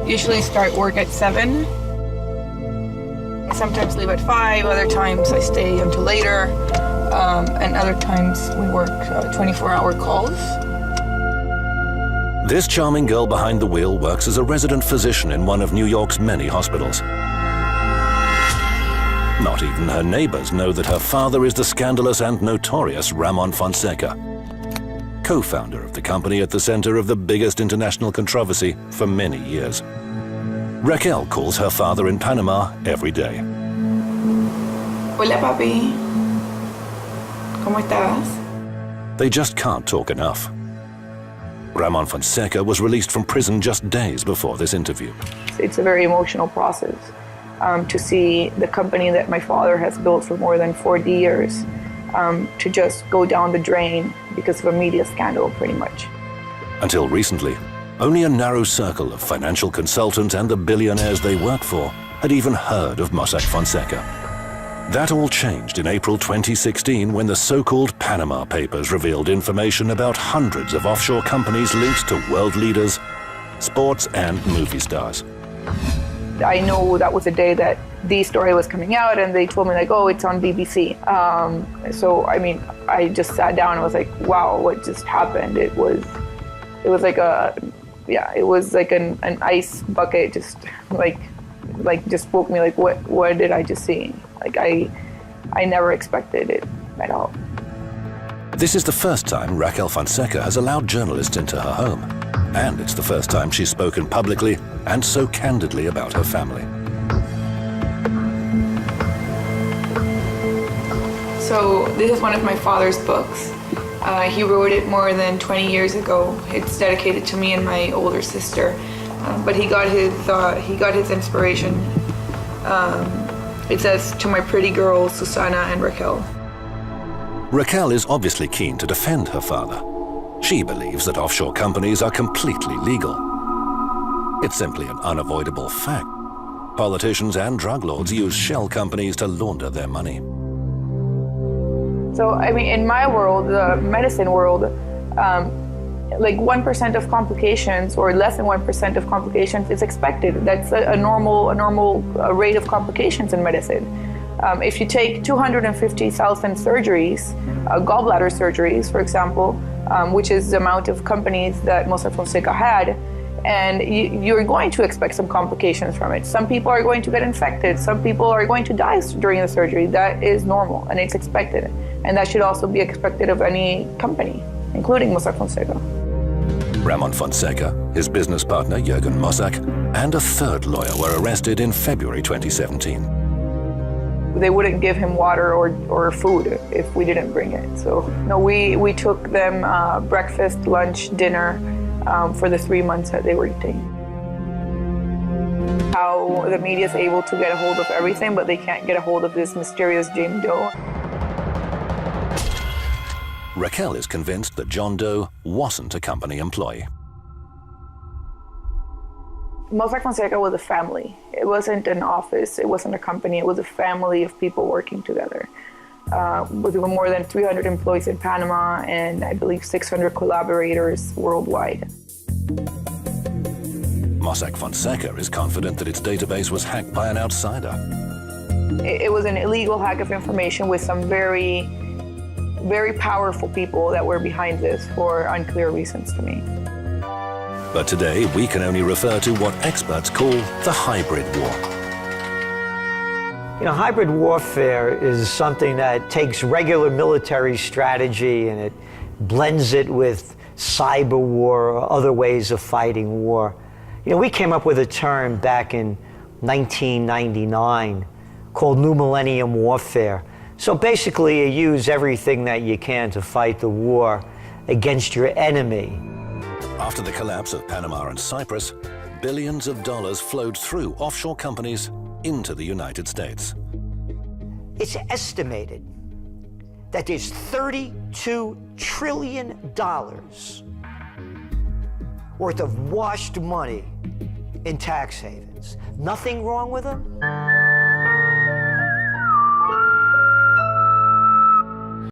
usually start work at 7. I sometimes leave at 5, other times I stay until later, and other times we work 24-hour calls. This charming girl behind the wheel works as a resident physician in one of New York's many hospitals. Not even her neighbors know that her father is the scandalous and notorious Ramon Fonseca, co-founder of the company at the center of the biggest international controversy for many years. Raquel calls her father in Panama every day. Hola, papi. ¿Cómo estás? They just can't talk enough. Ramon Fonseca was released from prison just days before this interview. It's a very emotional process to see the company that my father has built for more than 40 years to just go down the drain because of a media scandal, pretty much. Until recently, only a narrow circle of financial consultants and the billionaires they work for had even heard of Mossack Fonseca. That all changed in April 2016 when the so-called Panama Papers revealed information about hundreds of offshore companies linked to world leaders, sports and movie stars. I know that was the day that the story was coming out, and they told me like, oh, it's on BBC. So, I mean, I just sat down and was like, wow, what just happened? It was like it was like an ice bucket, just like just woke me like, what did I just see? Like I never expected it at all. This is the first time Raquel Fonseca has allowed journalists into her home. And it's the first time she's spoken publicly and so candidly about her family. So this is one of my father's books. He wrote it more than 20 years ago. It's dedicated to me and my older sister. But he got his inspiration. It says, to my pretty girls, Susana and Raquel. Raquel is obviously keen to defend her father. She believes that offshore companies are completely legal. It's simply an unavoidable fact. Politicians and drug lords use shell companies to launder their money. So, I mean, in my world, the medicine world, like 1% of complications or less than 1% of complications is expected. That's a normal rate of complications in medicine. If you take 250,000 surgeries, gallbladder surgeries, for example, which is the amount of companies that Mossack Fonseca had, and you're going to expect some complications from it. Some people are going to get infected. Some people are going to die during the surgery. That is normal, and it's expected. And that should also be expected of any company, including Mossack Fonseca. Ramon Fonseca, his business partner Jürgen Mossack, and a third lawyer were arrested in February 2017. They wouldn't give him water or food if we didn't bring it. So no, we took them breakfast, lunch, dinner for the 3 months that they were detained. How the media is able to get a hold of everything, but they can't get a hold of this mysterious Jane Doe. Raquel is convinced that John Doe wasn't a company employee. Mossack Fonseca was a family. It wasn't an office, it wasn't a company, it was a family of people working together. With more than 300 employees in Panama and I believe 600 collaborators worldwide. Mossack Fonseca is confident that its database was hacked by an outsider. It was an illegal hack of information with some very powerful people that were behind this for unclear reasons to me. But today, we can only refer to what experts call the hybrid war. You know, hybrid warfare is something that takes regular military strategy and it blends it with cyber war or other ways of fighting war. You know, we came up with a term back in 1999 called New Millennium Warfare. So basically, you use everything that you can to fight the war against your enemy. After the collapse of Panama and Cyprus, billions of dollars flowed through offshore companies into the United States. It's estimated that there's $32 trillion worth of washed money in tax havens. Nothing wrong with them?